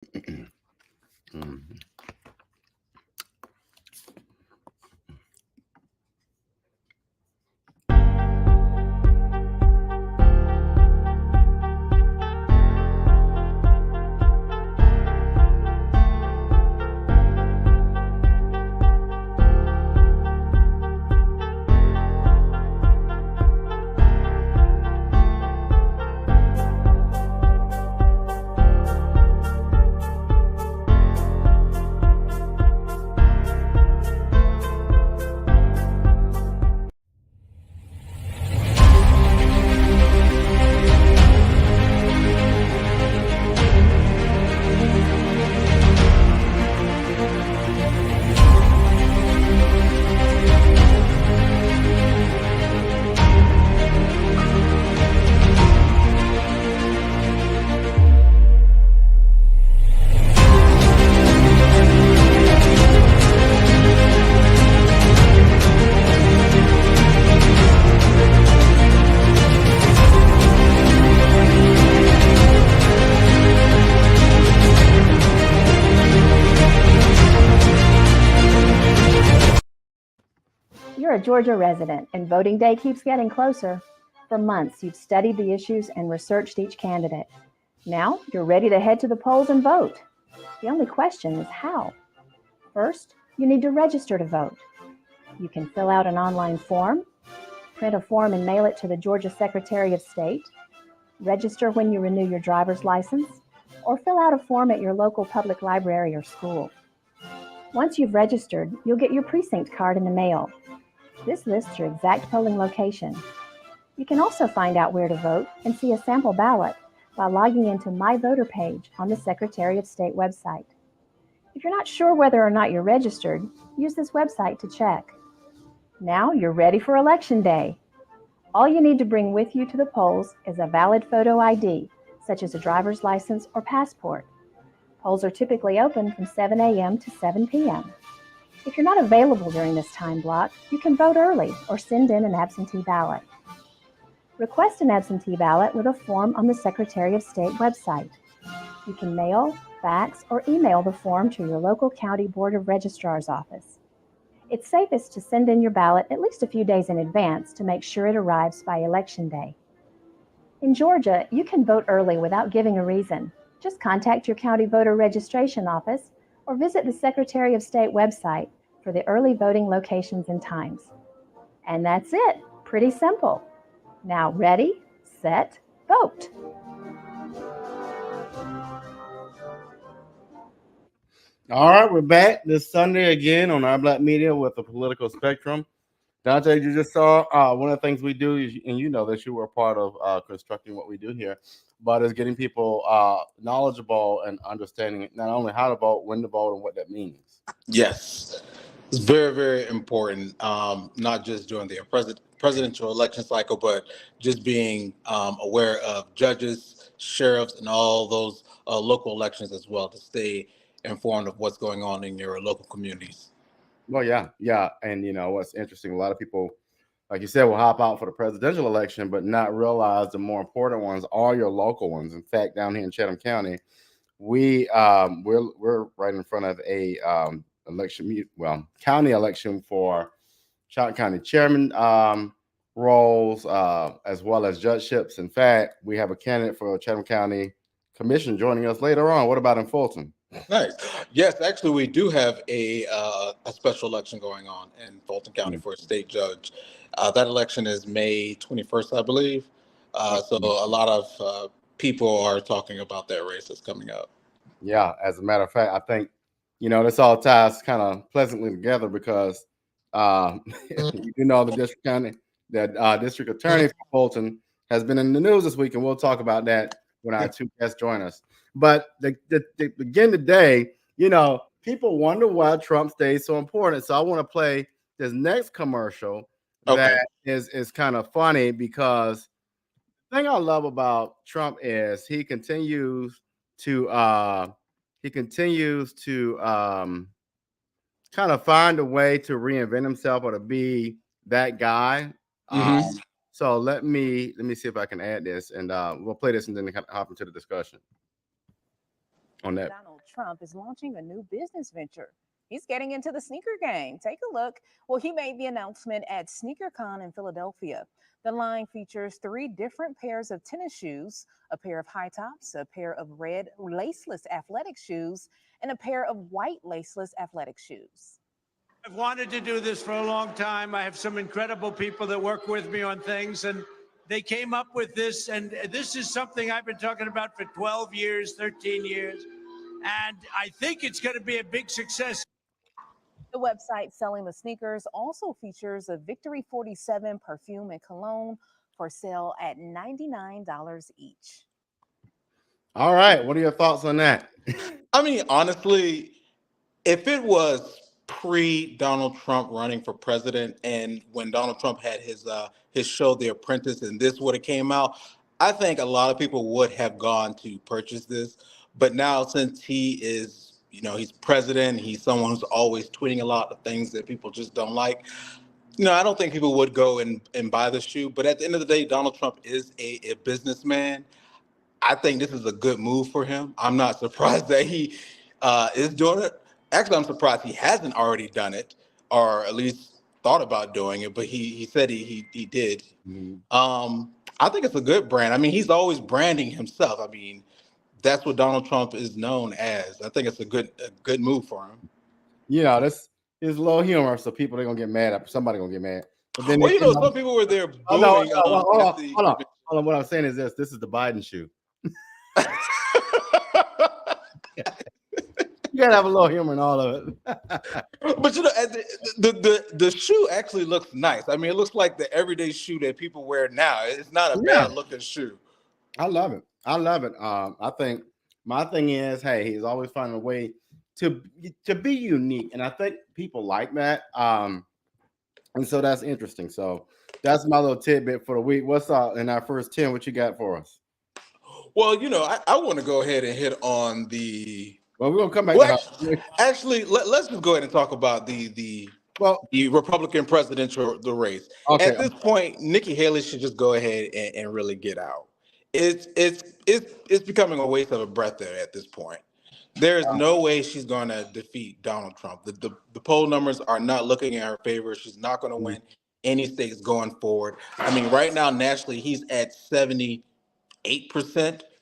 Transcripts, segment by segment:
Mhm. You're a Georgia resident, and voting day keeps getting closer. For months, you've studied the issues and researched each candidate. Now, you're ready to head to the polls and vote. The only question is how. First, you need to register to vote. You can fill out an online form, print a form and mail it to the Georgia Secretary of State, register when you renew your driver's license, or fill out a form at your local public library or school. Once you've registered, you'll get your precinct card in the mail. This lists your exact polling location. You can also find out where to vote and see a sample ballot by logging into My Voter page on the Secretary of State website. If you're not sure whether or not you're registered, use this website to check. Now you're ready for Election Day. All you need to bring with you to the polls is a valid photo ID, such as a driver's license or passport. Polls are typically open from 7 a.m. to 7 p.m. If you're not available during this time block, you can vote early or send in an absentee ballot. Request an absentee ballot with a form on the Secretary of State website. You can mail, fax, or email the form to your local county Board of Registrar's office. It's safest to send in your ballot at least a few days in advance to make sure it arrives by Election Day. In Georgia, you can vote early without giving a reason. Just contact your county voter registration office or visit the Secretary of State website for the early voting locations and times. And that's it. Pretty simple. Now ready, set, vote. All right, we're back this Sunday again on our Black Media with the political spectrum. Dante, you just saw one of the things we do, is, and you know that you were a part of constructing what we do here, but is getting people knowledgeable and understanding not only how to vote, when to vote, and what that means. Yes, it's very, very important. Not just during the presidential election cycle, but just being aware of judges, sheriffs, and all those local elections as well to stay informed of what's going on in your local communities. Well, yeah, and you know what's interesting? A lot of people, like you said, will hop out for the presidential election, but not realize the more important ones are your local ones. In fact, down here in Chatham County, we're right in front of a county election for Chatham County chairman roles, as well as judgeships. In fact, we have a candidate for Chatham County Commission joining us later on. What about in Fulton? Nice. Yes, actually, we do have a special election going on in Fulton County for a state judge. That election is May 21st, I believe. So a lot of people are talking about that race that's coming up. Yeah, as a matter of fact, I think this all ties kind of pleasantly together because the district attorney for Fulton has been in the news this week, and we'll talk about that when our two guests join us. But again today, people wonder why Trump stays so important. So I want to play this next commercial that is kind of funny, because the thing I love about Trump is he continues to kind of find a way to reinvent himself or to be that guy. So let me see if I can add this, and we'll play this and then hop into the discussion on that. Donald Trump is launching a new business venture. He's getting into the sneaker game. Take a look. Well, he made the announcement at SneakerCon in Philadelphia. The line features 3 different pairs of tennis shoes, a pair of high tops, a pair of red laceless athletic shoes, and a pair of white laceless athletic shoes. I've wanted to do this for a long time. I have some incredible people that work with me on things, and they came up with this. And this is something I've been talking about for 12 years, 13 years. And I think it's going to be a big success. The website selling the sneakers also features a Victory 47 perfume and cologne for sale at $99 each. All right. What are your thoughts on that? I mean, honestly, if it was pre-Donald Trump running for president and when Donald Trump had his show The Apprentice and this would have came out, I think a lot of people would have gone to purchase this. But now since he is, he's president, he's someone who's always tweeting a lot of things that people just don't like. I don't think people would go and buy the shoe. But at the end of the day, Donald Trump is a businessman. I think this is a good move for him. I'm not surprised that he is doing it. Actually, I'm surprised he hasn't already done it, or at least thought about doing it. But he said he did. Mm-hmm. I think it's a good brand. I mean, he's always branding himself. I mean, that's what Donald Trump is known as. I think it's a good move for him. This is low humor, so people are gonna get mad. Somebody gonna get mad. But then some people were there booing. Hold on. What I'm saying is this: this is the Biden shoe. You gotta have a little humor in all of it. But the shoe actually looks nice. I mean, it looks like the everyday shoe that people wear now. It's not a bad looking shoe. I love it. I think my thing is, hey, he's always finding a way to be unique, and I think people like that. And so that's interesting. So that's my little tidbit for the week. What's up in our first 10? What you got for us? Well, I want to go ahead and hit on the. Well, we're gonna come back. Actually, let's just go ahead and talk about the Republican presidential race. Okay. At this point, Nikki Haley should just go ahead and really get out. It's becoming a waste of a breath there at this point. There is no way she's going to defeat Donald Trump. The poll numbers are not looking in her favor. She's not going to win any states going forward. I mean, right now nationally, he's at 78%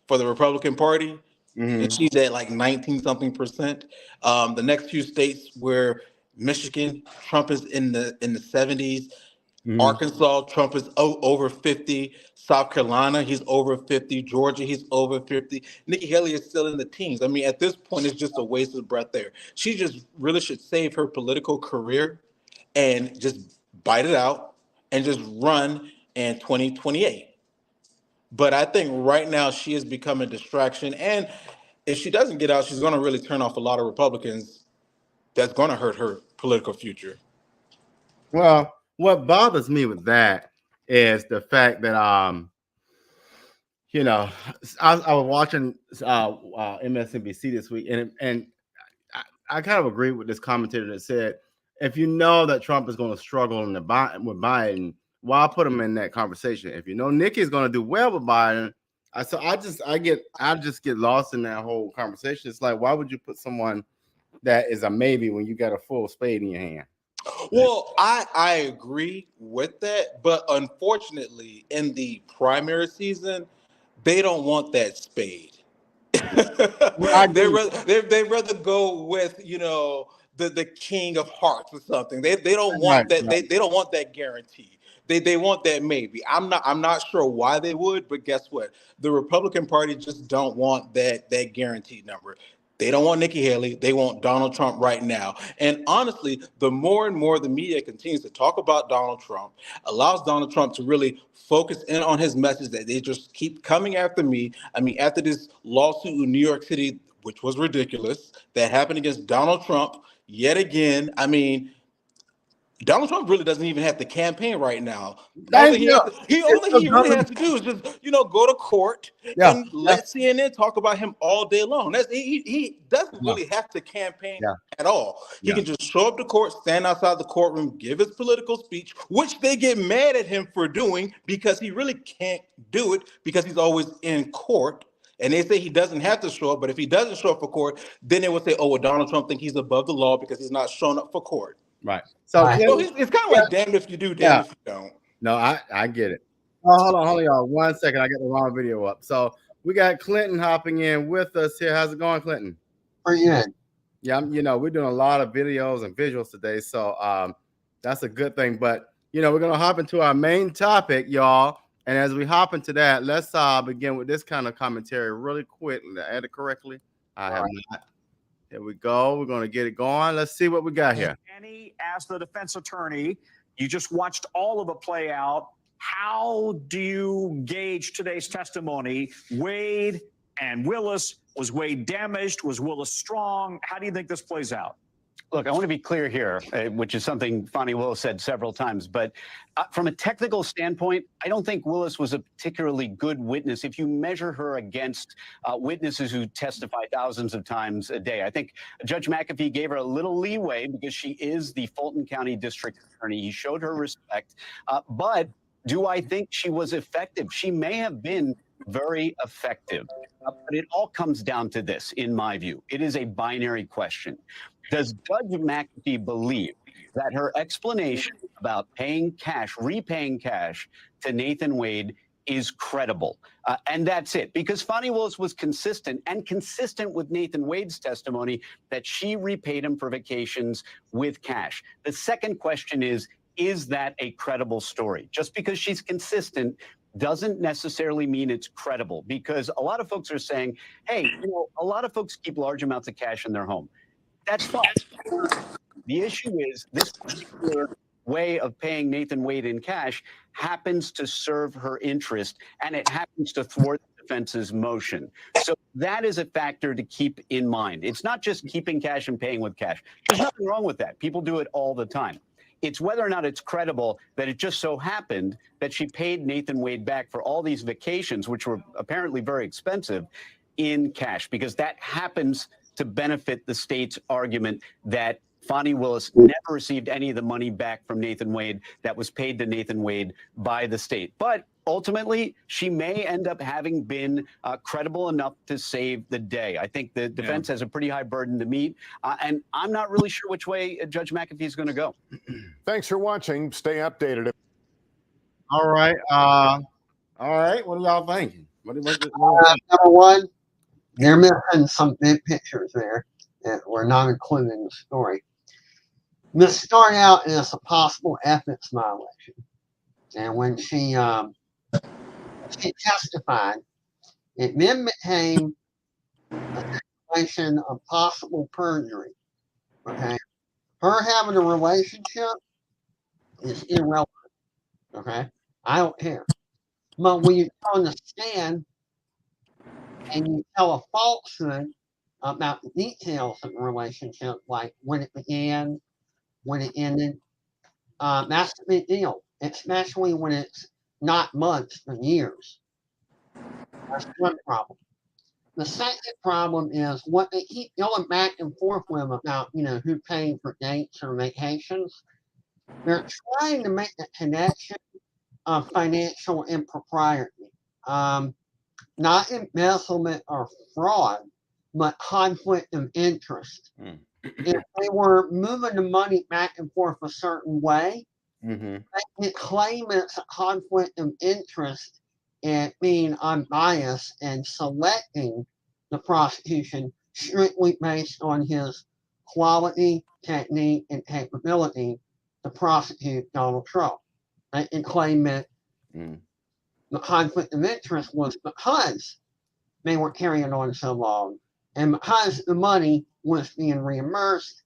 for the Republican Party. Mm-hmm. And she's at like 19-something%. The next few states where Michigan, Trump is in the 70s. Mm-hmm. Arkansas, Trump is over 50. South Carolina, he's over 50. Georgia, he's over 50. Nikki Haley is still in the teens. I mean, at this point, it's just a waste of breath there. She just really should save her political career and just bite it out and just run in 2028. But I think right now she has become a distraction. And if she doesn't get out, she's going to really turn off a lot of Republicans. That's going to hurt her political future. Well, what bothers me with that is the fact that, I was watching MSNBC this week, and I kind of agree with this commentator that said, if you know that Trump is going to struggle with Biden, why put him in that conversation? If you know Nikki is going to do well with Biden, I just get lost in that whole conversation. It's like, why would you put someone that is a maybe when you got a full spade in your hand? Well, I agree with that, but unfortunately, in the primary season, they don't want that spade. They'd rather go with the king of hearts or something. They don't want that. They don't want that guarantee. They want that maybe. I'm not sure why they would, but guess what? The Republican Party just don't want that guaranteed number. They don't want Nikki Haley. They want Donald Trump right now. And honestly, the more and more the media continues to talk about Donald Trump, allows Donald Trump to really focus in on his message that they just keep coming after me. I mean, after this lawsuit in New York City, which was ridiculous, that happened against Donald Trump yet again. I mean, Donald Trump really doesn't even have to campaign right now. All he really has to do is just, go to court and let CNN talk about him all day long. He doesn't really have to campaign at all. He can just show up to court, stand outside the courtroom, give his political speech, which they get mad at him for doing because he really can't do it because he's always in court. And they say he doesn't have to show up, but if he doesn't show up for court, then they would say, oh, well, Donald Trump think he's above the law because he's not showing up for court. Right. So, Right. So it's kind of like damned if you do, damned if you don't. No, I get it. Oh, hold on, y'all. 1 second. I got the wrong video up. So we got Clinton hopping in with us here. How's it going, Clinton? Pretty good. Yeah, we're doing a lot of videos and visuals today, so that's a good thing. But we're gonna hop into our main topic, y'all. And as we hop into that, let's begin with this kind of commentary really quick. Did I add it correctly? I have not. Here we go. We're gonna get it going. Let's see what we got here. Annie, as the defense attorney, you just watched all of it play out. How do you gauge today's testimony? Wade and Willis. Was Wade damaged? Was Willis strong? How do you think this plays out? Look, I want to be clear here, which is something Fani Willis said several times, but from a technical standpoint, I don't think Willis was a particularly good witness if you measure her against witnesses who testify thousands of times a day. I think Judge McAfee gave her a little leeway because she is the Fulton County District Attorney. He showed her respect, but do I think she was effective? She may have been very effective, but it all comes down to this, in my view. It is a binary question. Does Judge McAfee believe that her explanation about paying cash, repaying cash to Nathan Wade is credible? And that's it, because Fani Willis was consistent with Nathan Wade's testimony that she repaid him for vacations with cash. The second question is that a credible story? Just because she's consistent doesn't necessarily mean it's credible, because a lot of folks are saying, hey, a lot of folks keep large amounts of cash in their home. That's fine. The issue is this particular way of paying Nathan Wade in cash happens to serve her interest, and it happens to thwart the defense's motion. So that is a factor to keep in mind. It's not just keeping cash and paying with cash. There's nothing wrong with that. People do it all the time. It's whether or not it's credible that it just so happened that she paid Nathan Wade back for all these vacations, which were apparently very expensive, in cash, because that happens to benefit the state's argument that Fani Willis never received any of the money back from Nathan Wade that was paid to Nathan Wade by the state. But ultimately, she may end up having been credible enough to save the day. I think the defense has a pretty high burden to meet, and I'm not really sure which way Judge McAfee is going to go. Thanks for watching. Stay updated. All right. What are y'all thinking? Number one, they're missing some big pictures there that were not included in the story. This started out as a possible ethics violation, and when she testified, it then became a situation of possible perjury. Okay, her having a relationship is irrelevant. Okay, I don't care. But when you go on the stand and you tell a falsehood about the details of the relationship, like when it began, when it ended, that's a big deal, especially when it's not months but years. That's one problem. The second problem is what they keep going back and forth with about, who paying for dates or vacations. They're trying to make the connection of financial impropriety. Not embezzlement or fraud, but conflict of interest. If they were moving the money back and forth a certain way, they can claim it's a conflict of interest and being unbiased and selecting the prosecution strictly based on his quality, technique, and capability to prosecute Donald Trump. They can claim that the conflict of interest was because they were carrying on so long and because the money was being reimbursed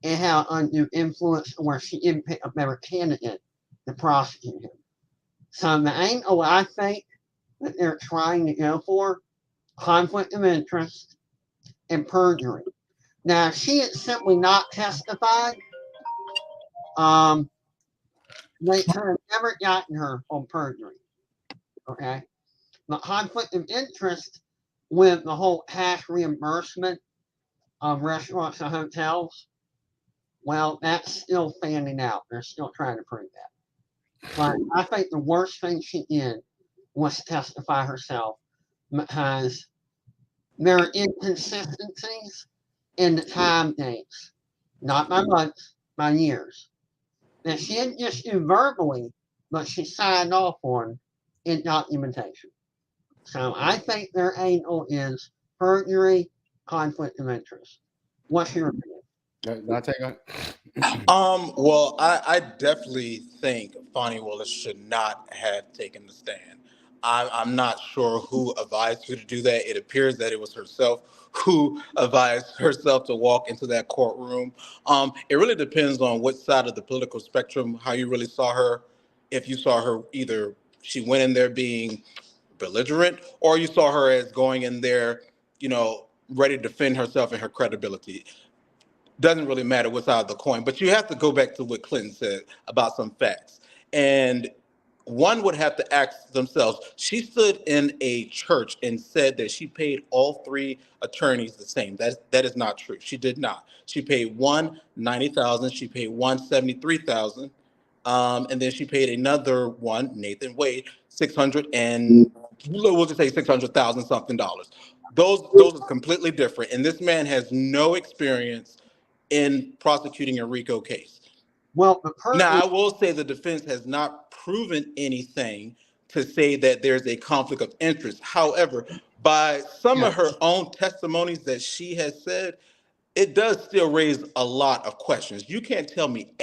and had undue influence where she didn't pick a better candidate to prosecute him. So the angle I think that they're trying to go for, conflict of interest and perjury. Now, if she had simply not testified, they could have never gotten her on perjury. Okay? The conflict of interest with the whole cash reimbursement of restaurants and hotels, well, that's still fanning out. They're still trying to prove that. But I think the worst thing she did was testify herself, because there are inconsistencies in the time dates, not by months, by years. That she didn't just do verbally, but she signed off on in documentation. So I think their angle is perjury, conflict of interest. What's your opinion? Can I take it? Well, I definitely think Fani Willis should not have taken the stand. I'm not sure who advised her to do that. It appears that it was herself who advised herself to walk into that courtroom. It really depends on what side of the political spectrum, how you really saw her. If you saw her either she went in there being belligerent, or you saw her as going in there, ready to defend herself and her credibility. Doesn't really matter what side of the coin, but you have to go back to what Clinton said about some facts. And one would have to ask themselves, she stood in a church and said that she paid all three attorneys the same. That is not true. She did not. She paid one 90,000, she paid one 73,000, and then she paid another one, Nathan Wade, 600 and we'll just say 600,000 something dollars. Those are completely different. And this man has no experience in prosecuting a RICO case. Well, Now, I will say the defense has not proven anything to say that there's a conflict of interest. However, by some of her own testimonies that she has said, it does still raise a lot of questions. You can't tell me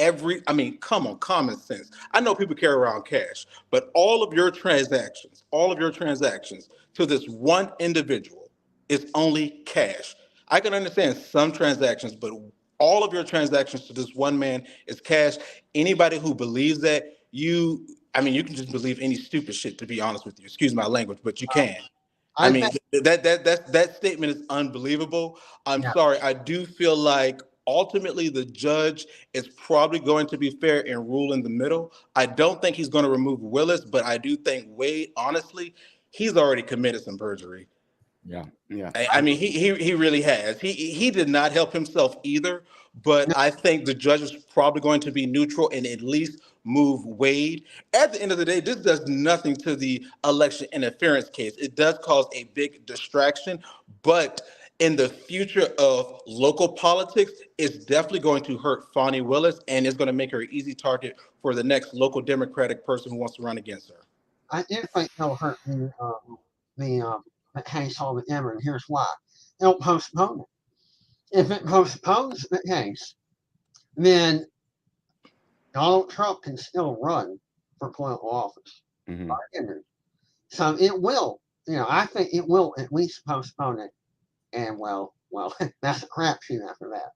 come on, common sense. I know people carry around cash, but all of your transactions to this one individual is only cash. I can understand some transactions, but all of your transactions to this one man is cash. Anybody who believes that, you can just believe any stupid shit, to be honest with you. Excuse my language, but you can. That statement is unbelievable. I'm sorry. I do feel like ultimately the judge is probably going to be fair and rule in the middle. I don't think he's going to remove Willis, but I do think Wade, honestly, he's already committed some perjury. Yeah. He really has. He did not help himself either, but I think the judge is probably going to be neutral and at least move Wade. At the end of the day, this does nothing to the election interference case. It does cause a big distraction, but in the future of local politics, it's definitely going to hurt Fani Willis, and it's going to make her an easy target for the next local Democratic person who wants to run against her. I do think it'll hurt the case altogether, and here's why. It'll postpone it. If it postpones the case, then Donald Trump can still run for political office. So it will, I think it will at least postpone it. And well, that's a crapshoot after that.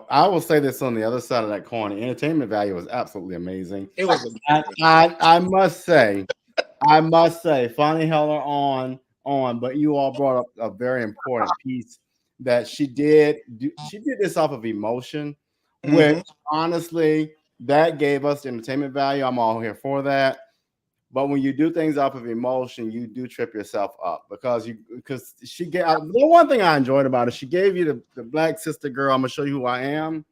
I will say this on the other side of that coin. The entertainment value was absolutely amazing. It was. I must say, Fani Heller on, but you all brought up a very important piece that she did this off of emotion, which honestly, that gave us entertainment value. I'm all here for that. But when you do things off of emotion, you do trip yourself up because she gave the one thing I enjoyed about it. She gave you the black sister girl. I'm gonna show you who I am,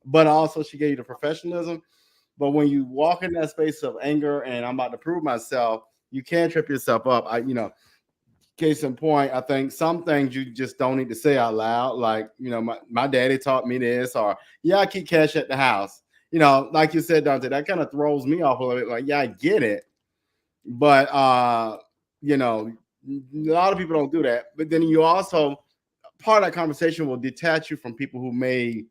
but also she gave you the professionalism. But when you walk in that space of anger and I'm about to prove myself, you can't trip yourself up. Case in point, I think some things you just don't need to say out loud. Like, my daddy taught me this, or I keep cash at the house. Like you said, Dante, that kind of throws me off a little bit. Like, I get it. But a lot of people don't do that. But then you also, part of that conversation will detach you from people who may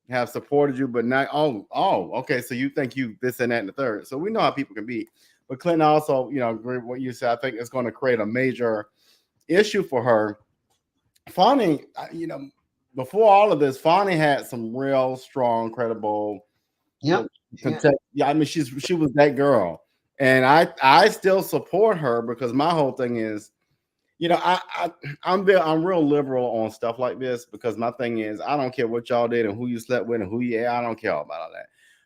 have supported you, but not okay. So you think you this and that and the third. So we know how people can be. But Clinton also, agree with what you said. I think it's going to create a major issue for her. Fani, before all of this, Fani had some real strong, credible. She was that girl. And I still support her because my whole thing is, I'm real liberal on stuff like this because my thing is I don't care what y'all did and who you slept with and I don't care about all that.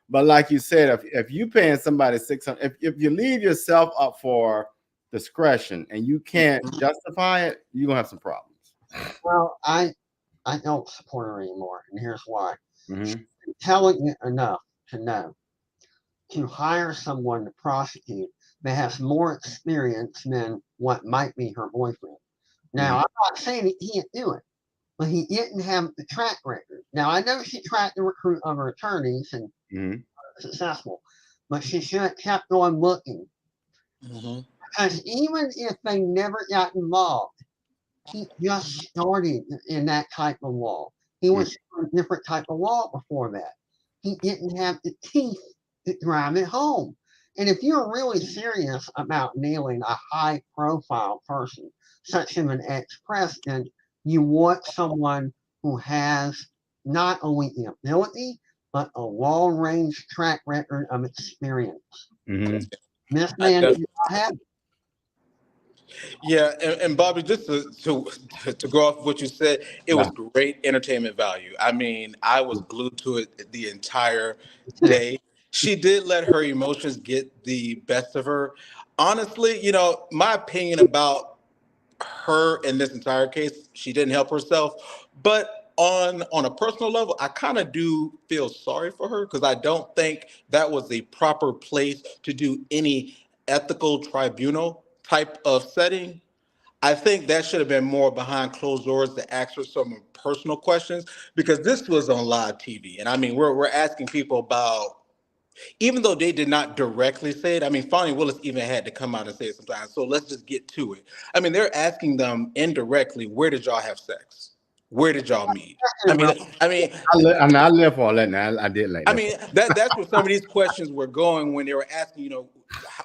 But like you said, if you paying somebody $600, if you leave yourself up for discretion and you can't justify it, you're gonna have some problems. Well, I don't support her anymore, and here's why. She's intelligent enough to know to hire someone to prosecute that has more experience than what might be her boyfriend. Now, I'm not saying he can't do it, but he didn't have the track record. Now, I know she tried to recruit other attorneys and successful, but she should have kept on looking. Because even if they never got involved, he just started in that type of law. He was in a different type of law before that. He didn't have the teeth to drive it home. And if you're really serious about nailing a high-profile person, such as an ex-president, you want someone who has not only the ability, but a long-range track record of experience. This man did not have it. Yeah, and Bobby, just to go off what you said, it was great entertainment value. I mean, I was glued to it the entire day. She did let her emotions get the best of her. Honestly, you know, my opinion about her in this entire case, she didn't help herself. But on a personal level, I kind of do feel sorry for her because I don't think that was a proper place to do any ethical tribunal type of setting. I think that should have been more behind closed doors to ask her some personal questions because this was on live TV. And I mean, we're asking people about, even though they did not directly say it, I mean, Fani Willis even had to come out and say it sometimes. So let's just get to it. I mean, they're asking them indirectly, where did y'all have sex? Where did y'all meet? I live for all that now. I did like that. I mean, that's where some of these questions were going when they were asking, you know,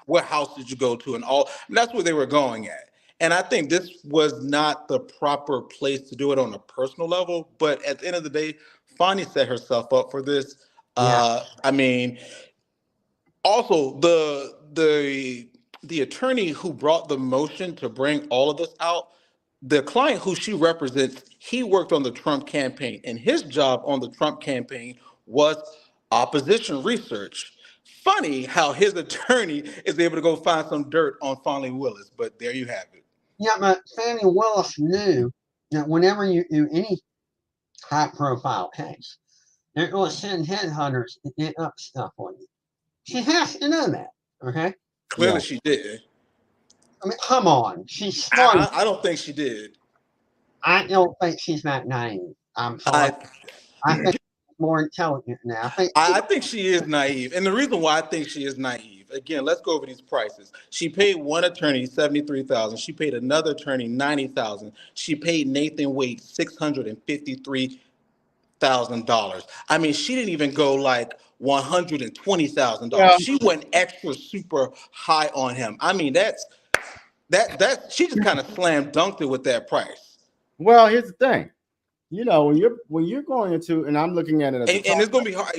what house did you go to and all. And that's where they were going at. And I think this was not the proper place to do it on a personal level. But at the end of the day, Fani set herself up for this. I mean, also the attorney who brought the motion to bring all of this out, the client who she represents, he worked on the Trump campaign, and his job on the Trump campaign was opposition research. Funny how his attorney is able to go find some dirt on Fani Willis, but there you have it. Yeah, but Fani Willis knew that whenever you do any high-profile case, they're going to send headhunters to get up stuff on you. She has to know that, okay? Clearly she did. I mean, come on. She's smart. I don't think she did. I don't think she's that naive. I'm sorry. I think she's more intelligent now. I think she is naive. And the reason why I think she is naive, again, let's go over these prices. She paid one attorney $73,000. She paid another attorney $90,000. She paid Nathan Wade $653,000. I mean, she didn't even go like $120,000. She went extra super high on him. I mean, that she just kind of slam dunked it with that price. Well, here's the thing. You know, when you're going into, and I'm looking at it, and it's going to be hard.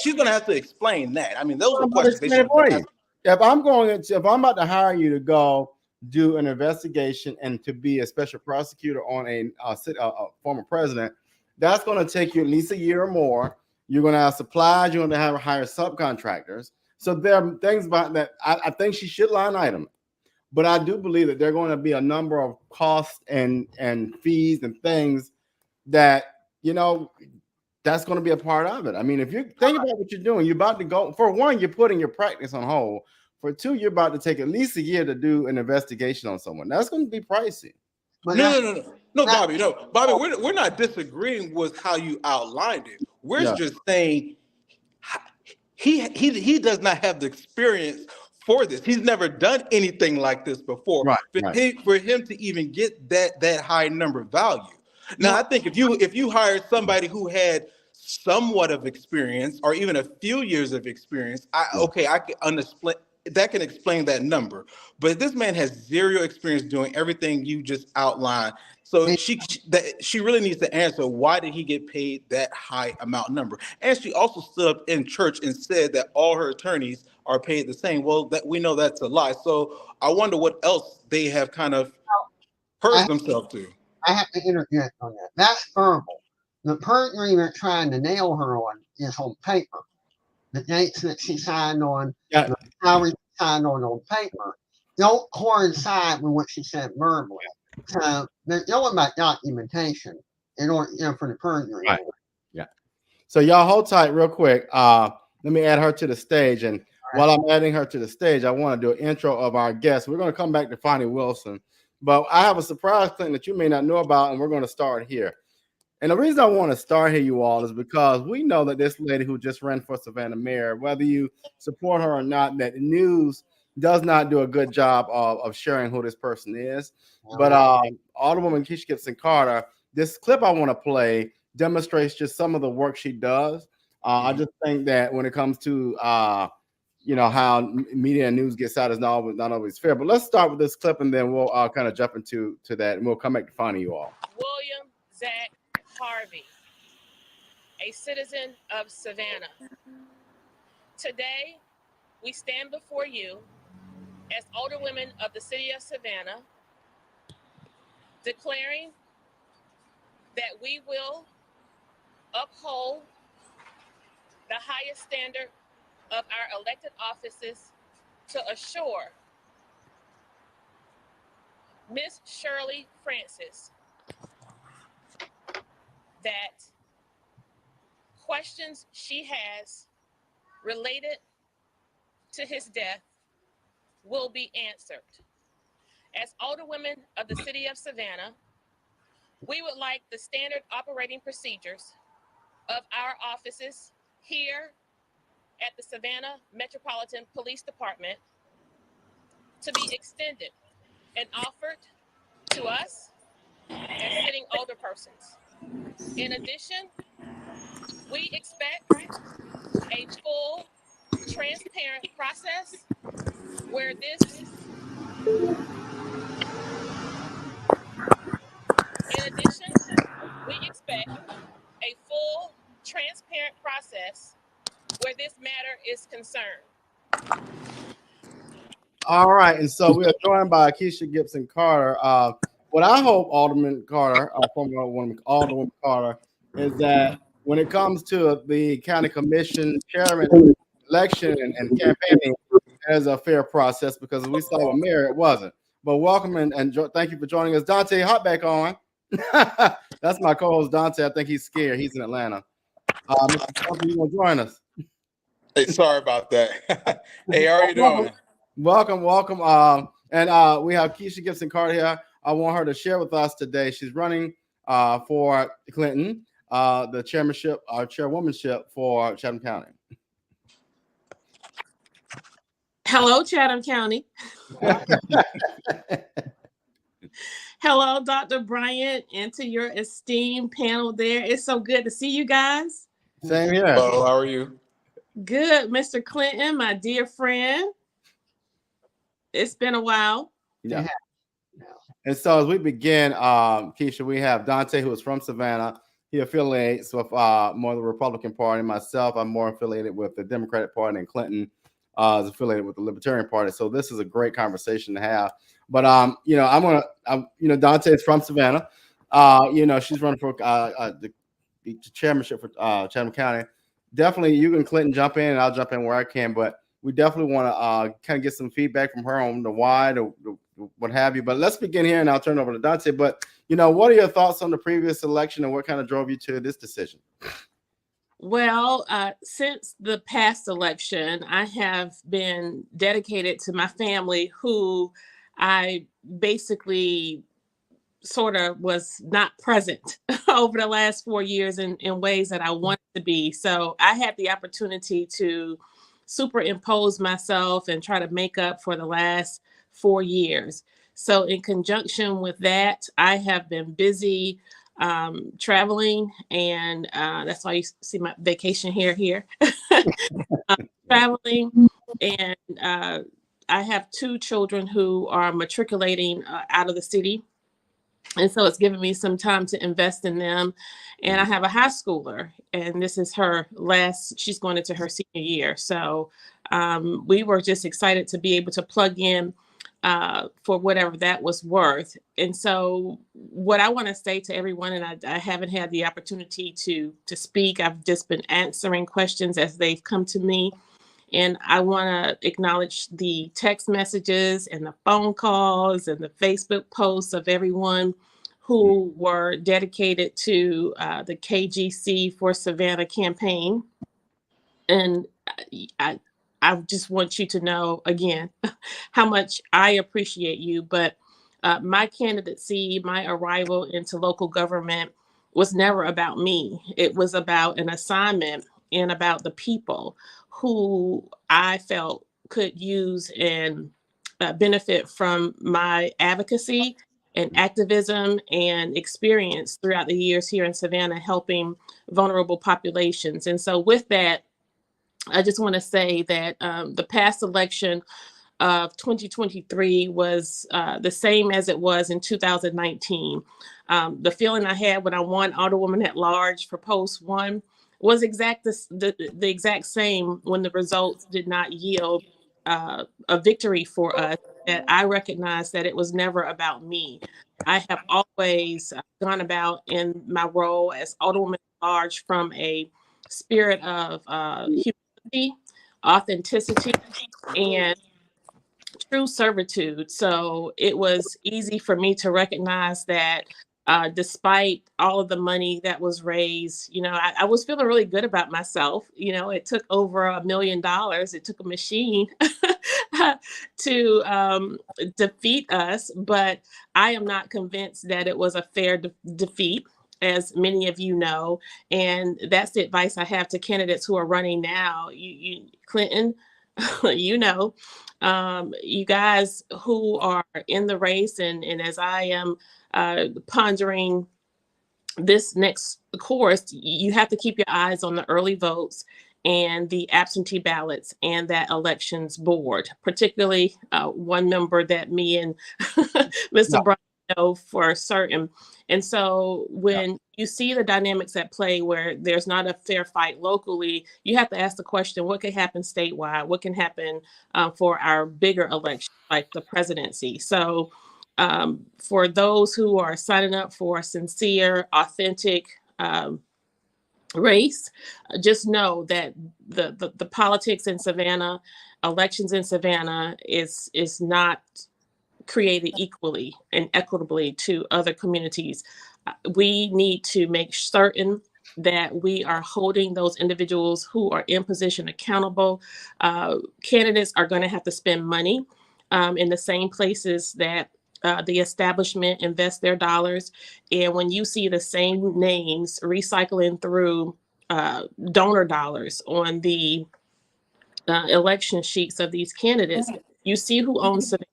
She's going to have to explain that. I mean, those are questions they should ask. If I'm about to hire you to go do an investigation and to be a special prosecutor on a former president, that's going to take you at least a year or more. You're going to have supplies. You're going to have to hire subcontractors. So there are things about that. I think she should line item. But I do believe that there are going to be a number of costs and fees and things that, you know, that's going to be a part of it. I mean, if you think about what you're doing, you're about to go, for one, you're putting your practice on hold. For two, you're about to take at least a year to do an investigation on someone. That's going to be pricey. No, Bobby. No, Bobby, we're not disagreeing with how you outlined it. We're just saying he does not have the experience for this. He's never done anything like this before. For him to even get that high number value. Now, I think if you hired somebody who had somewhat of experience or even a few years of experience, I can understand. That can explain that number. But this man has zero experience doing everything you just outlined. So she really needs to answer, why did he get paid that high amount number? And she also stood up in church and said that all her attorneys are paid the same. Well, that we know that's a lie. So I wonder what else they have kind of hurt themselves to. I have to interject on that. That's verbal. The perjury they're trying to nail her on is on paper. The dates that she signed on, the salary she signed on paper, don't coincide with what she said verbally. So they're going about documentation in order, for the perjury. Right. Yeah. So y'all hold tight real quick. Let me add her to the stage. And while I'm adding her to the stage, I want to do an intro of our guest. We're going to come back to Fani Wilson, but I have a surprise, Clinton, that you may not know about, and we're going to start here. And the reason I want to start here, you all, is because we know that this lady who just ran for Savannah mayor, whether you support her or not, that the news does not do a good job of sharing who this person is. But Alderwoman Keisha Gibson Carter, this clip I want to play demonstrates just some of the work she does. I just think that when it comes to how media and news gets out is not always fair. But let's start with this clip, and then we'll kind of jump into that, and we'll come back to Fani, you all. William Zach Harvey, a citizen of Savannah. Today, we stand before you as older women of the city of Savannah, declaring that we will uphold the highest standard of our elected offices to assure Miss Shirley Francis that questions she has related to his death will be answered. As older women of the city of Savannah, we would like the standard operating procedures of our offices here at the Savannah Metropolitan Police Department to be extended and offered to us as sitting older persons. In addition, we expect a full, transparent process where this matter is concerned. All right, and so we are joined by Keisha Gibson Carter. What I hope, Alderman Carter, former Alderwoman Carter, is that when it comes to the county commission chairman election and campaigning, there's a fair process, because we saw with Mayor it wasn't. But welcome and thank you for joining us. Dante, hop back on. That's my co-host Dante. I think he's scared. He's in Atlanta. Mr. Dante, you want to join us? Hey, sorry about that. Hey, how are you doing? Welcome. And we have Keisha Gibson Carter here. I want her to share with us today. She's running for Clinton, the chairwomanship for Chatham County. Hello, Chatham County. Hello, Dr. Bryant, and to your esteemed panel there. It's so good to see you guys. Same here. Hello, how are you? Good, Mr. Clinton, my dear friend. It's been a while. Yeah. And so as we begin, Keisha, we have Dante, who is from Savannah. He affiliates with more of the Republican Party. Myself, I'm more affiliated with the Democratic Party, and Clinton is affiliated with the Libertarian Party. So this is a great conversation to have. But Dante is from Savannah. She's running for the chairmanship for Chatham County. Definitely, you and Clinton jump in, and I'll jump in where I can. But we definitely want to kind of get some feedback from her on the why, the what have you. But let's begin here, and I'll turn it over to Dante. But what are your thoughts on the previous election, and what kind of drove you to this decision? Well, since the past election, I have been dedicated to my family, who I basically sort of was not present over the last 4 years in ways that I wanted to be. So I had the opportunity to superimpose myself and try to make up for the last 4 years. So in conjunction with that, I have been busy traveling, and that's why you see my vacation here. Traveling, and I have 2 children who are matriculating out of the city. And so it's given me some time to invest in them. And I have a high schooler, and this is she's going into her senior year. So we were just excited to be able to plug in for whatever that was worth. And so what I want to say to everyone, and I haven't had the opportunity to speak, I've just been answering questions as they've come to me. And I want to acknowledge the text messages and the phone calls and the Facebook posts of everyone who were dedicated to the KGC for Savannah campaign. And I I just want you to know again how much I appreciate you. But my candidacy, my arrival into local government was never about me. It was about an assignment and about the people who I felt could use and benefit from my advocacy and activism and experience throughout the years here in Savannah, helping vulnerable populations. And so with that, I just want to say that the past election of 2023 was the same as it was in 2019. The feeling I had when I won Alderwoman at Large for Post 1 was the exact same when the results did not yield a victory for us, that I recognized that it was never about me. I have always gone about in my role as Alderwoman at Large from a spirit of humility, authenticity, and true servitude. So it was easy for me to recognize that despite all of the money that was raised, I was feeling really good about myself. It took over $1 million. It took a machine to defeat us, but I am not convinced that it was a fair defeat, as many of you know. And that's the advice I have to candidates who are running now. Clinton, you guys who are in the race, and as I am pondering this next course, you have to keep your eyes on the early votes and the absentee ballots and that elections board, particularly one member that me and Mr. Brian know for certain. And so when you see the dynamics at play where there's not a fair fight locally, you have to ask the question, what can happen statewide? What can happen for our bigger election, like the presidency? So for those who are signing up for a sincere, authentic race, just know that the politics in Savannah, elections in Savannah is not created equally and equitably to other communities. We need to make certain that we are holding those individuals who are in position accountable. Candidates are going to have to spend money in the same places that the establishment invests their dollars. And when you see the same names recycling through donor dollars on the election sheets of these candidates, you see who owns Savannah.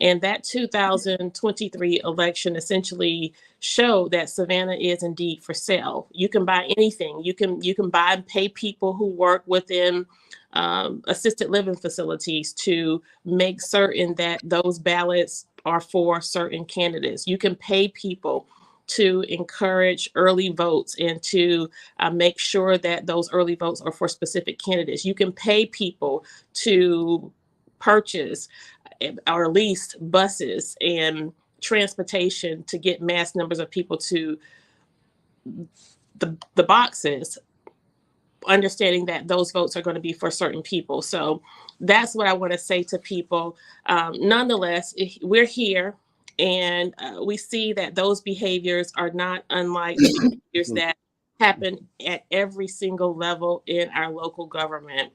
And that 2023 election essentially showed that Savannah is indeed for sale. You can buy anything. You can buy and pay people who work within assisted living facilities to make certain that those ballots are for certain candidates. You can pay people to encourage early votes and to make sure that those early votes are for specific candidates. You can pay people to purchase or lease buses and transportation to get mass numbers of people to the boxes, understanding that those votes are going to be for certain people. So that's what I want to say to people. Nonetheless, we're here, and we see that those behaviors are not unlike the behaviors that happen at every single level in our local government,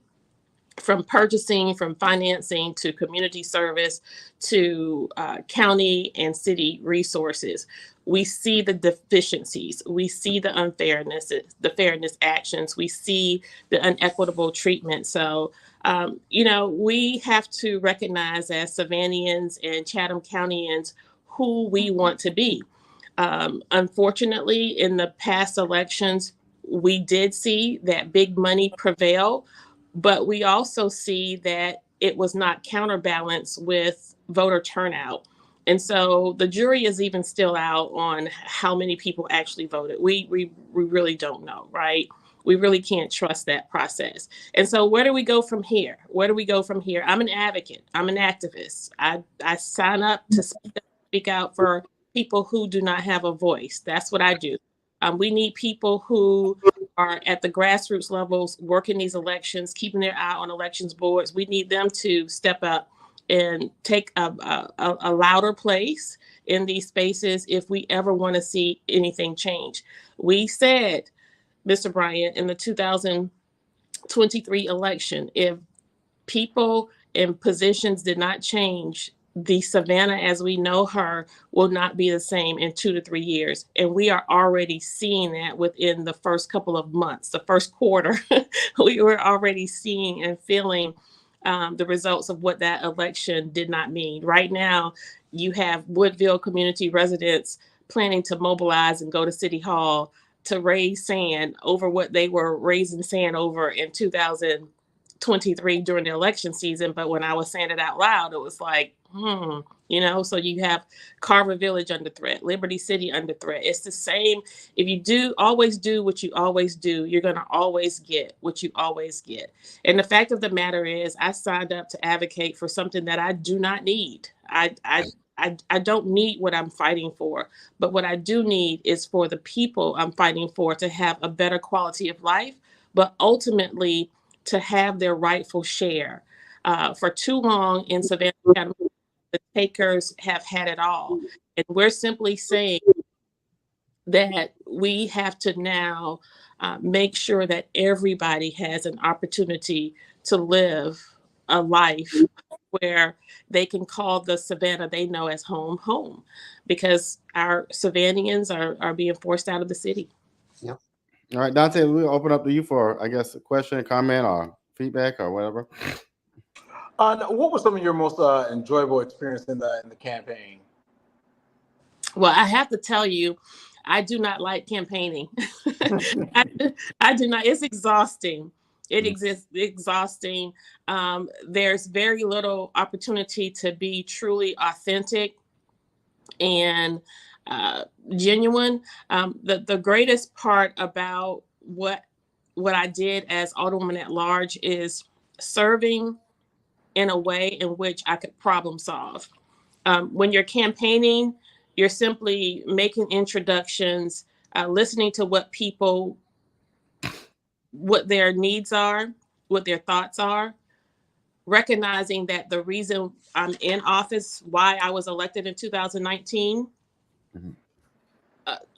from purchasing, from financing, to community service, to county and city resources. We see the deficiencies. We see the unfairness, the fairness actions. We see the unequitable treatment. So, we have to recognize as Savannians and Chatham Countyans who we want to be. Unfortunately, in the past elections, we did see that big money prevail, but we also see that it was not counterbalanced with voter turnout. And so the jury is even still out on how many people actually voted. We really don't know, right? We really can't trust that process. And so where do we go from here? Where do we go from here? I'm an advocate. I'm an activist. I sign up to speak out for people who do not have a voice. That's what I do. We need people who are at the grassroots levels working these elections, keeping their eye on elections boards. We need them to step up and take a louder place in these spaces if we ever want to see anything change. We said, Mr. Bryant, in the 2023 election, if people and positions did not change, the Savannah as we know her will not be the same in 2 to 3 years. And we are already seeing that within the first couple of months, the first quarter. We were already seeing and feeling the results of what that election did not mean. Right now, you have Woodville community residents planning to mobilize and go to City Hall to raise sand over what they were raising sand over in 2023 during the election season. But when I was saying it out loud, it was like, so you have Carver Village under threat, Liberty City under threat. It's the same. If you always do what you always do, you're going to always get what you always get. And the fact of the matter is, I signed up to advocate for something that I do not need. I don't need what I'm fighting for, but what I do need is for the people I'm fighting for to have a better quality of life, but ultimately to have their rightful share. For too long in Savannah County, the takers have had it all. And we're simply saying that we have to now make sure that everybody has an opportunity to live a life where they can call the Savannah they know as home, because our Savannians are being forced out of the city. Yep. All right, Dante, we'll open up to you for, I guess, a question, comment, or feedback or whatever. What was some of your most enjoyable experience in the campaign? Well, I have to tell you, I do not like campaigning. I do not. It's exhausting. It exists exhausting. There's very little opportunity to be truly authentic and genuine. The greatest part about what I did as Alderwoman at Large is serving in a way in which I could problem solve. When you're campaigning, you're simply making introductions, listening to what their needs are, what their thoughts are, recognizing that the reason I'm in office, why I was elected in 2019,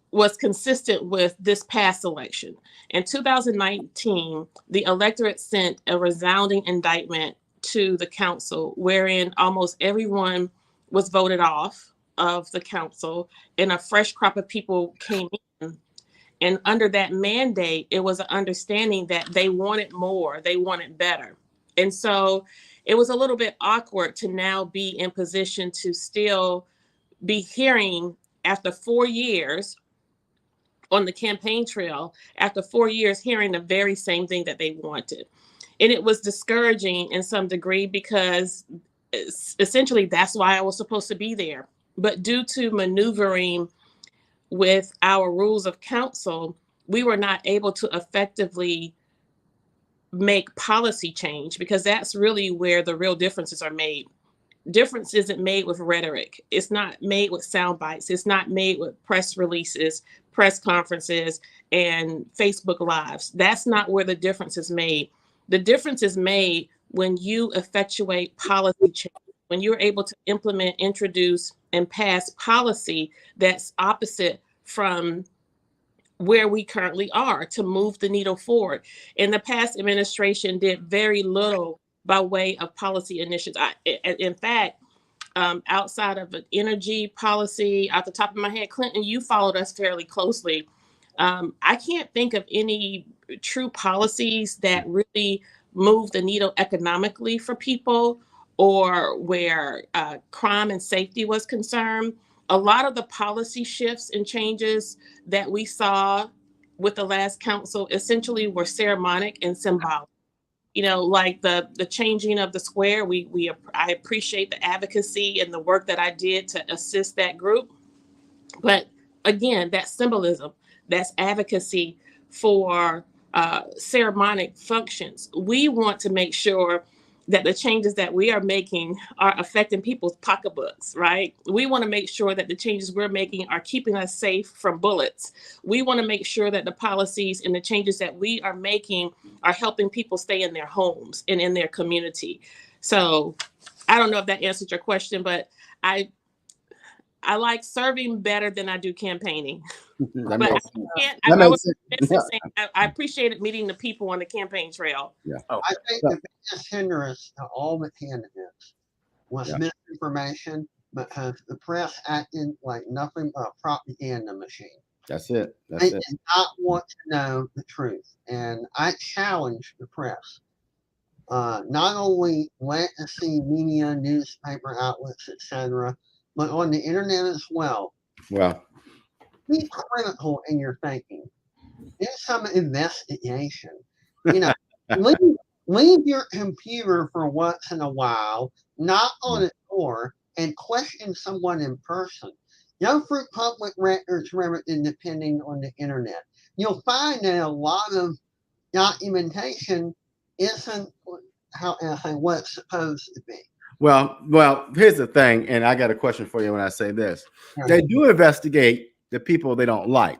was consistent with this past election. In 2019, the electorate sent a resounding indictment to the council, wherein almost everyone was voted off of the council and a fresh crop of people came in. And under that mandate, it was an understanding that they wanted more, they wanted better. And so it was a little bit awkward to now be in position to still be hearing, after 4 years on the campaign trail, after 4 years, hearing the very same thing that they wanted. And it was discouraging in some degree, because essentially that's why I was supposed to be there. But due to maneuvering with our rules of council, we were not able to effectively make policy change, because that's really where the real differences are made. Difference isn't made with rhetoric. It's not made with sound bites. It's not made with press releases, press conferences, and Facebook Lives. That's not where the difference is made. The difference is made when you effectuate policy change, when you're able to implement, introduce, and pass policy that's opposite from where we currently are, to move the needle forward. And the past administration did very little by way of policy initiatives. In fact, outside of an energy policy, out the top of my head, Clinton, you followed us fairly closely. I can't think of any true policies that really move the needle economically for people, or where crime and safety was concerned. A lot of the policy shifts and changes that we saw with the last council essentially were ceremonic and symbolic. Like the changing of the square, I appreciate the advocacy and the work that I did to assist that group. But again, that's symbolism, that's advocacy for ceremonic functions. We want to make sure that the changes that we are making are affecting people's pocketbooks, right? We want to make sure that the changes we're making are keeping us safe from bullets. We want to make sure that the policies and the changes that we are making are helping people stay in their homes and in their community. So I don't know if that answered your question, but I like serving better than I do campaigning. That But makes I sense. can't. That I was makes sense. saying I appreciated meeting the people on the campaign trail. Yeah. I think So- the biggest hindrance to all the candidates was Yeah. misinformation because the press acted like nothing but a propaganda machine. That's it. That's They it. did not want to know the truth. And I challenge the press. Not only legacy media, newspaper outlets, etc., but on the internet as well. Well, Be critical in your thinking. Do some investigation. You know, leave your computer for once in a while, knock on a door, and question someone in person. Go through public records rather than depending on the internet. You'll find that a lot of documentation isn't what it's supposed to be. well, here's the thing, and I got a question for you when I say this. They do investigate the people they don't like.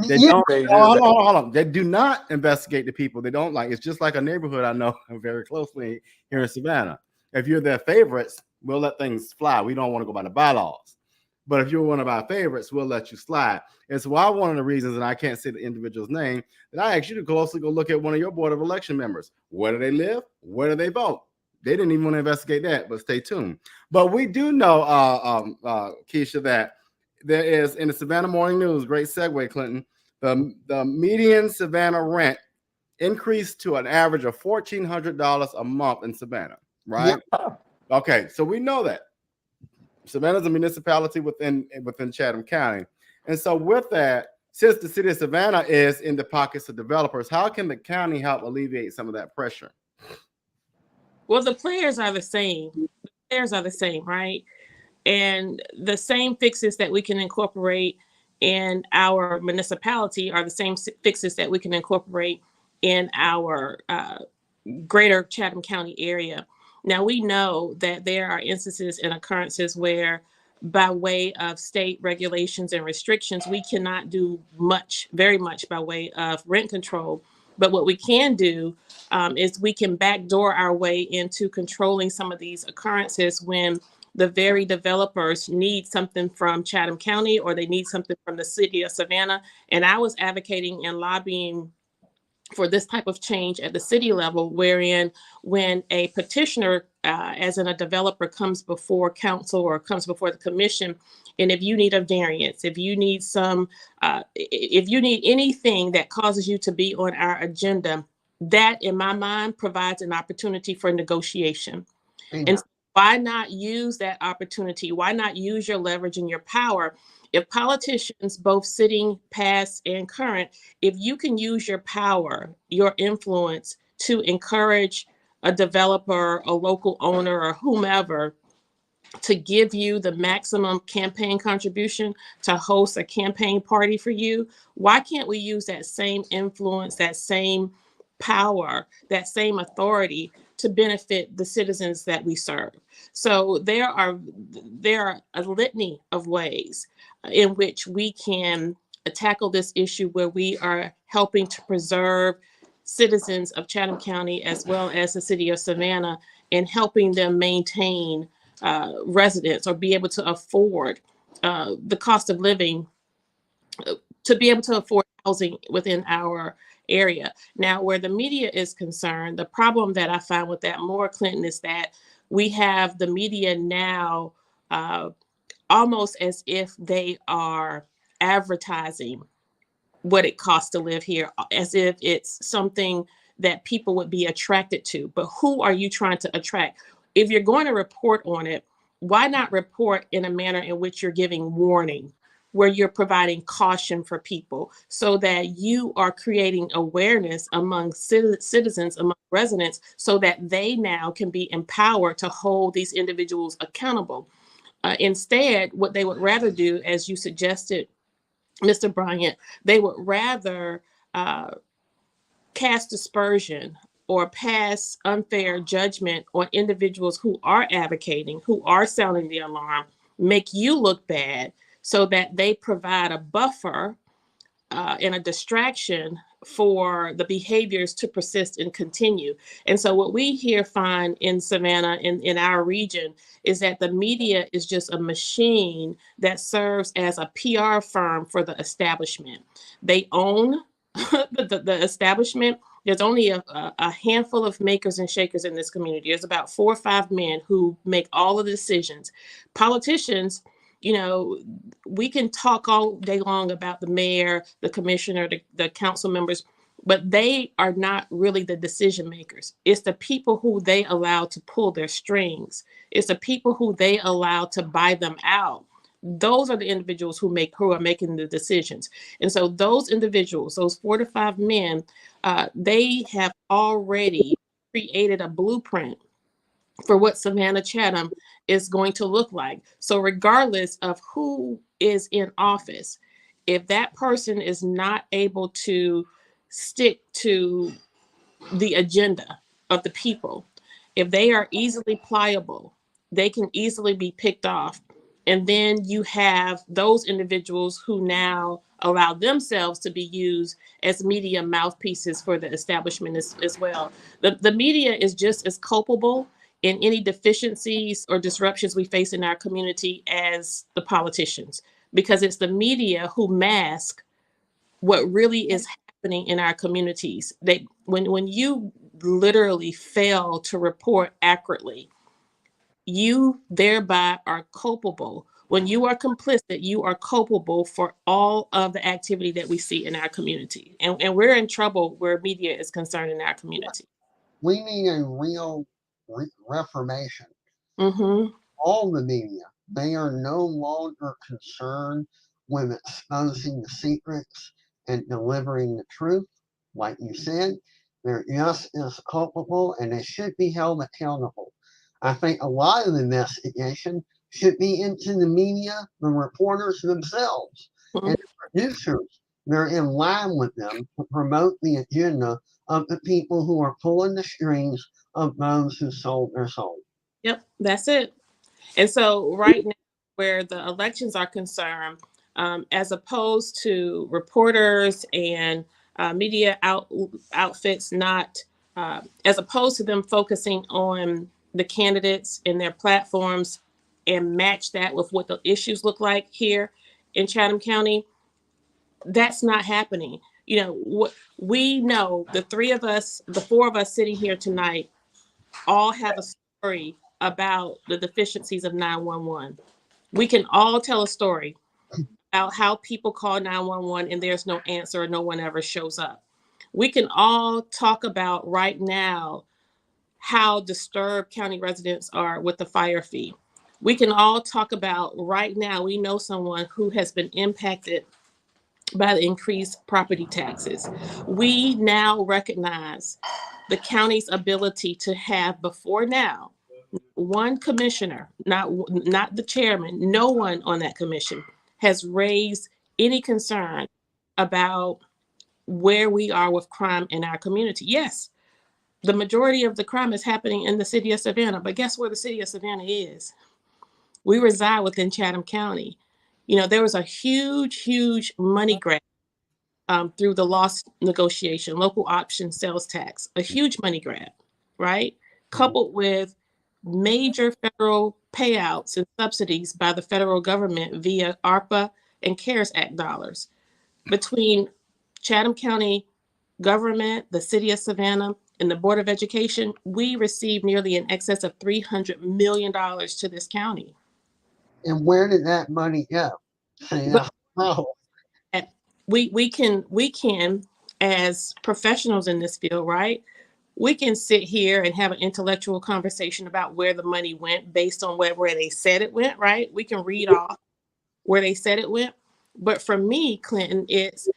They don't. Hold on. They do not investigate the people they don't like. It's just like a neighborhood I know very closely here in Savannah. If you're their favorites, we'll let things fly. We don't want to go by the bylaws. But if you're one of our favorites, we'll let you slide. It's why one of the reasons, and I can't say the individual's name, that I asked you to closely go look at one of your board of election members. Where do they live? Where do they vote? They didn't even want to investigate that, but stay tuned. But we do know, Keisha, that there is in the Savannah Morning News, great segue, Clinton, the median Savannah rent increased to an average of $1,400 a month in Savannah, right? Yeah. Okay, so we know that. Savannah is a municipality within Chatham County. And so with that, since the city of Savannah is in the pockets of developers, how can the county help alleviate some of that pressure? Well, the players are the same. The players are the same, right? And the same fixes that we can incorporate in our municipality are the same fixes that we can incorporate in our greater Chatham County area. Now, we know that there are instances and occurrences where by way of state regulations and restrictions, we cannot do much, very much by way of rent control. But what we can do is we can backdoor our way into controlling some of these occurrences when the very developers need something from Chatham County or they need something from the city of Savannah. And I was advocating and lobbying for this type of change at the city level, wherein when a petitioner, as in a developer, comes before council or comes before the commission, and if you need a variance, if you need if you need anything that causes you to be on our agenda, that in my mind provides an opportunity for negotiation. And why not use that opportunity? Why not use your leverage and your power? If politicians, both sitting, past, and current, if you can use your power, your influence to encourage a developer, a local owner, or whomever to give you the maximum campaign contribution to host a campaign party for you, why can't we use that same influence, that same power, that same authority to benefit the citizens that we serve? So there are a litany of ways in which we can tackle this issue where we are helping to preserve citizens of Chatham County as well as the city of Savannah and helping them maintain residents or be able to afford the cost of living, to be able to afford housing within our area. Now, where the media is concerned, the problem that I find with that more, Clinton, is that we have the media now almost as if they are advertising what it costs to live here, as if it's something that people would be attracted to. But who are you trying to attract? If you're going to report on it, why not report in a manner in which you're giving warning, where you're providing caution for people so that you are creating awareness among citizens, among residents, so that they now can be empowered to hold these individuals accountable. Instead, what they would rather do, as you suggested, Mr. Bryant, they would rather cast aspersion or pass unfair judgment on individuals who are advocating, who are sounding the alarm, make you look bad so that they provide a buffer and a distraction for the behaviors to persist and continue. And so what we here find in Savannah, in our region, is that the media is just a machine that serves as a PR firm for the establishment. They own the establishment. There's only a handful of makers and shakers in this community. There's about 4 or 5 men who make all of the decisions. Politicians, you know, we can talk all day long about the mayor, the commissioner, the council members, but they are not really the decision makers. It's the people who they allow to pull their strings. It's the people who they allow to buy them out. Those are the individuals who are making the decisions. And so those individuals, those 4 to 5 men, they have already created a blueprint for what Savannah Chatham is going to look like. So regardless of who is in office, if that person is not able to stick to the agenda of the people, if they are easily pliable, they can easily be picked off. And then you have those individuals who now allow themselves to be used as media mouthpieces for the establishment as well. The media is just as culpable in any deficiencies or disruptions we face in our community as the politicians, because it's the media who mask what really is happening in our communities. When you literally fail to report accurately, you thereby are culpable. When you are complicit, you are culpable for all of the activity that we see in our community. And we're in trouble where media is concerned in our community. We need a real reformation. Mm-hmm. All the media, they are no longer concerned with exposing the secrets and delivering the truth. Like you said, they're just as culpable and they should be held accountable. I think a lot of the investigation should be into the media, the reporters themselves, and the producers. They're in line with them to promote the agenda of the people who are pulling the strings of those who sold their soul. Yep, that's it. And so right now, where the elections are concerned, as opposed to reporters and media outfits, not as opposed to them focusing on the candidates and their platforms and match that with what the issues look like here in Chatham County, that's not happening. You know, what we know, the 4 of us sitting here tonight, all have a story about the deficiencies of 911. We can all tell a story about how people call 911 and there's no answer or no one ever shows up. We can all talk about right now how disturbed county residents are with the fire fee. We can all talk about right now, we know someone who has been impacted by the increased property taxes. We now recognize the county's ability to have, before now, one commissioner, not the chairman, no one on that commission has raised any concern about where we are with crime in our community. Yes, the majority of the crime is happening in the city of Savannah, but guess where the city of Savannah is? We reside within Chatham County. You know, there was a huge money grab through the loss negotiation, local option sales tax, a huge money grab, right? Coupled with major federal payouts and subsidies by the federal government via ARPA and CARES Act dollars. Between Chatham County government, the city of Savannah, and the Board of Education, we received nearly in excess of $300 million to this county. And where did that money go? We can, as professionals in this field, right? We can sit here and have an intellectual conversation about where the money went based on where they said it went, right? We can read off where they said it went. But for me, Clinton, it's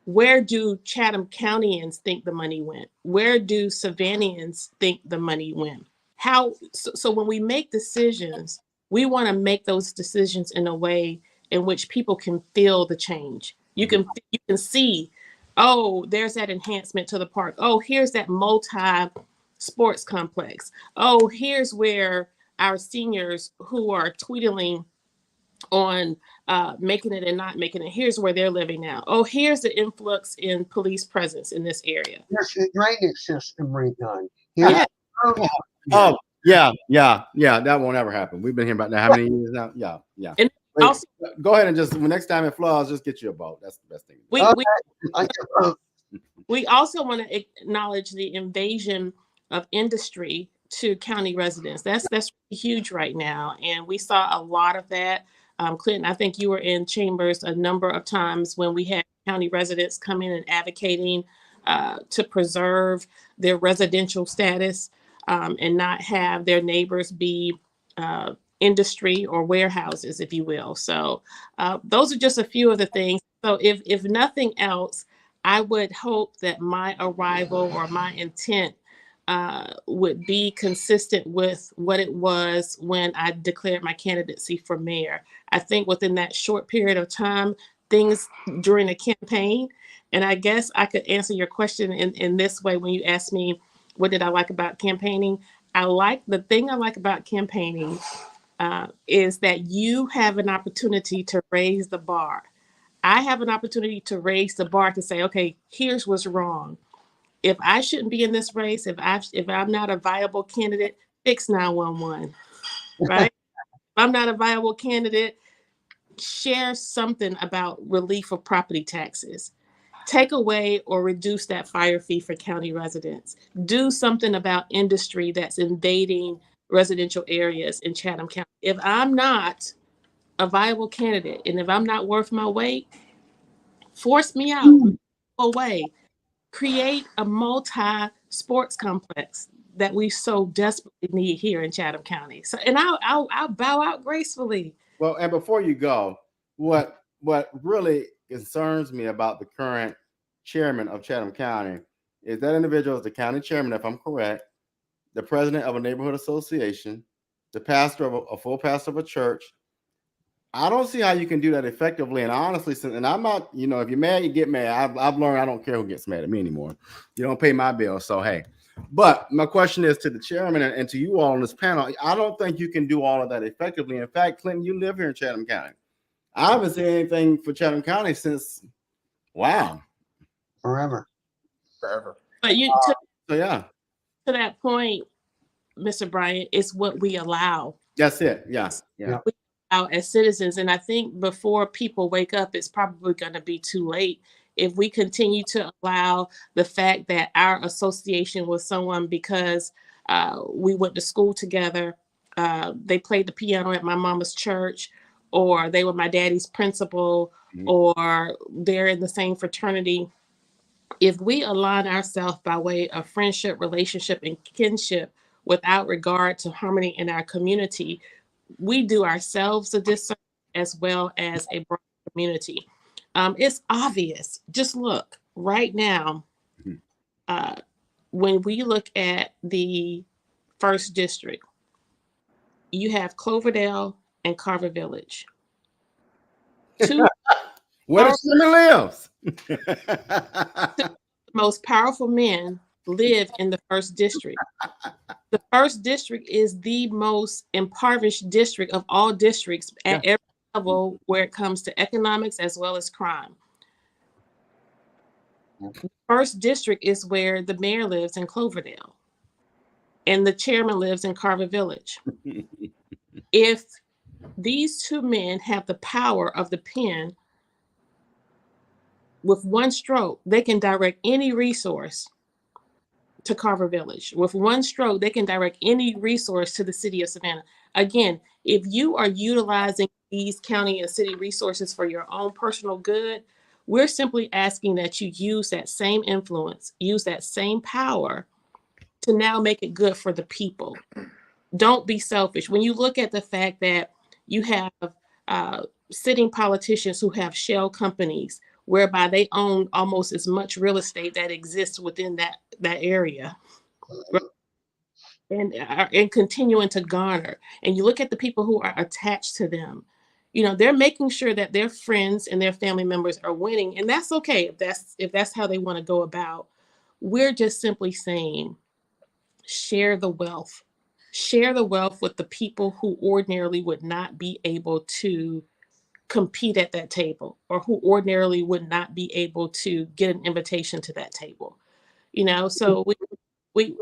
where do Chatham Countyans think the money went? Where do Savannahans think the money went? So when we make decisions, we want to make those decisions in a way in which people can feel the change. You can see, oh, there's that enhancement to the park. Oh, here's that multi-sports complex. Oh, here's where our seniors who are tweedling on making it and not making it. Here's where they're living now. Oh, here's the influx in police presence in this area. Here's the drainage system redone. Here's Yeah. Oh, yeah. That won't ever happen. We've been hearing about that how many years now? Yeah. And Wait, also, go ahead and just next time it floods, just get you a boat. That's the best thing. we also want to acknowledge the invasion of industry to county residents. That's huge right now, and we saw a lot of that. Clinton, I think you were in chambers a number of times when we had county residents come in and advocating to preserve their residential status and not have their neighbors be industry or warehouses, if you will. So those are just a few of the things. So if nothing else, I would hope that my arrival or my intent would be consistent with what it was when I declared my candidacy for mayor. I think within that short period of time, things during a campaign, and I guess I could answer your question in this way when you asked me, what did I like about campaigning? The thing I like about campaigning is that you have an opportunity to raise the bar. I have an opportunity to raise the bar to say, okay, here's what's wrong. If I shouldn't be in this race, if I'm not a viable candidate, fix 911, right? If I'm not a viable candidate, share something about relief of property taxes. Take away or reduce that fire fee for county residents. Do something about industry that's invading residential areas in Chatham County. If I'm not a viable candidate and if I'm not worth my weight, force me out, away. Create a multi-sports complex that we so desperately need here in Chatham County. So, and I'll bow out gracefully. Well, and before you go, what really concerns me about the current chairman of Chatham County is that individual is the county chairman, if I'm correct, the president of a neighborhood association, the pastor of a full pastor of a church. I don't see how you can do that effectively. And honestly, and I'm not, if you're mad, you get mad. I've learned I don't care who gets mad at me anymore. You don't pay my bill. So, hey, but my question is to the chairman and to you all on this panel. I don't think you can do all of that effectively. In fact, Clinton, you live here in Chatham County. I haven't seen anything for Chatham County since, forever. But to that point, Mr. Bryant, it's what we allow. That's it. Yeah. We allow as citizens. And I think before people wake up, it's probably going to be too late. If we continue to allow the fact that our association with someone because we went to school together, they played the piano at my mama's church, or they were my daddy's principal, or they're in the same fraternity. If we align ourselves by way of friendship, relationship, and kinship without regard to harmony in our community, we do ourselves a disservice as well as a broad community. It's obvious. Just look right now. When we look at the first district, you have Cloverdale and Carver Village. Two where the women lives. The most powerful men live in the first district. The first district is the most impoverished district of all districts at every level where it comes to economics as well as crime. The first district is where the mayor lives in Cloverdale and the chairman lives in Carver Village. If these two men have the power of the pen, with one stroke, they can direct any resource to Carver Village. With one stroke, they can direct any resource to the city of Savannah. Again, if you are utilizing these county and city resources for your own personal good, we're simply asking that you use that same influence, use that same power to now make it good for the people. Don't be selfish. When you look at the fact that you have sitting politicians who have shell companies whereby they own almost as much real estate that exists within that area, and continuing to garner. And you look at the people who are attached to them, they're making sure that their friends and their family members are winning, and that's okay if that's how they want to go about. We're just simply saying, share the wealth with the people who ordinarily would not be able to compete at that table, or who ordinarily would not be able to get an invitation to that table. So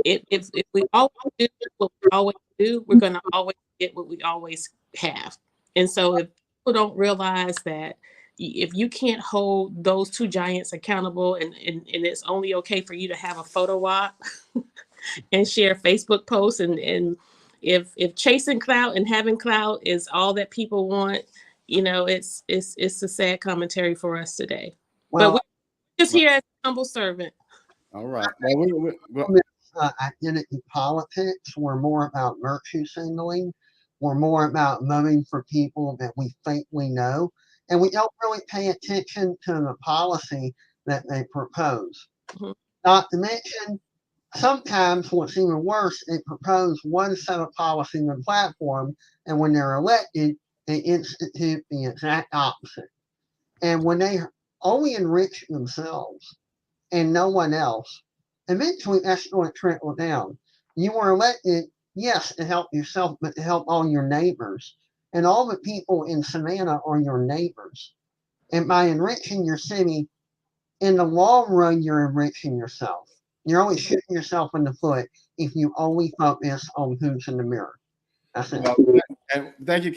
if we always do what we always do, we're going to always get what we always have. And so if people don't realize that if you can't hold those two giants accountable, and it's only okay for you to have a photo op and share Facebook posts, and if chasing clout and having clout is all that people want, it's a sad commentary for us today. Well, but we're just here as a humble servant. All right. Well, identity politics. We're more about virtue signaling. We're more about voting for people that we think we know. And we don't really pay attention to the policy that they propose. Mm-hmm. Not to mention, sometimes what's even worse, they propose one set of policy in the platform, and when they're elected, they institute the exact opposite. And when they only enrich themselves and no one else, eventually that's going to trickle down. You were elected, yes, to help yourself, but to help all your neighbors. And all the people in Savannah are your neighbors. And by enriching your city, in the long run, you're enriching yourself. You're only shooting yourself in the foot if you only focus on who's in the mirror. That's it. And thank you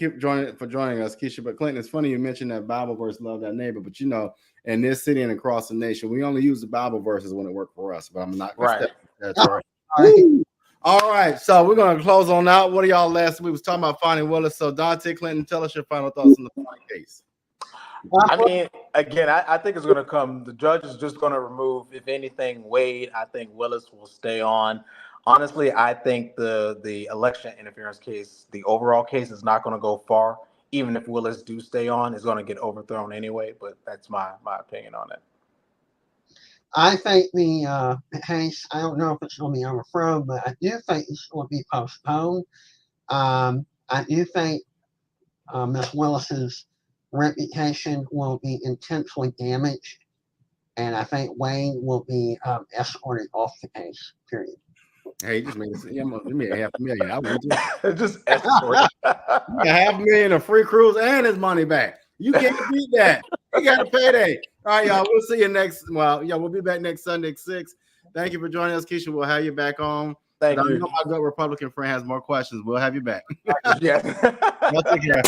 for joining us, Keisha. But Clinton, it's funny you mentioned that Bible verse, love that neighbor. But in this city and across the nation, we only use the Bible verses when it worked for us. But I'm not right. That's right. All right, so we're going to close on out. What are y'all we was talking about Fani Willis. So Dante, Clinton, tell us your final thoughts on the Fani case. I mean, again, I think it's going to come. The judge is just going to remove, if anything, Wade. I think Willis will stay on. Honestly, I think the election interference case, the overall case, is not going to go far. Even if Willis do stay on, it's going to get overthrown anyway. But that's my opinion on it. I think the case, I don't know if it's going to be overthrown, but I do think it's going to be postponed. I do think Ms. Willis's reputation will be intensely damaged, and I think Wayne will be escorted off the case, period. Hey, just made $500,000. I would just escort. $500,000 of free cruise and his money back. You can't beat that. You got a payday. All right, y'all. We'll see you we'll be back next Sunday at 6. Thank you for joining us, Keisha. We'll have you back on. Thank you. I know my good Republican friend has more questions. We'll have you back. Yeah. Y'all take care.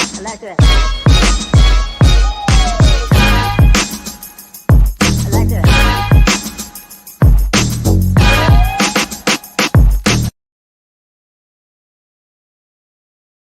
I like that.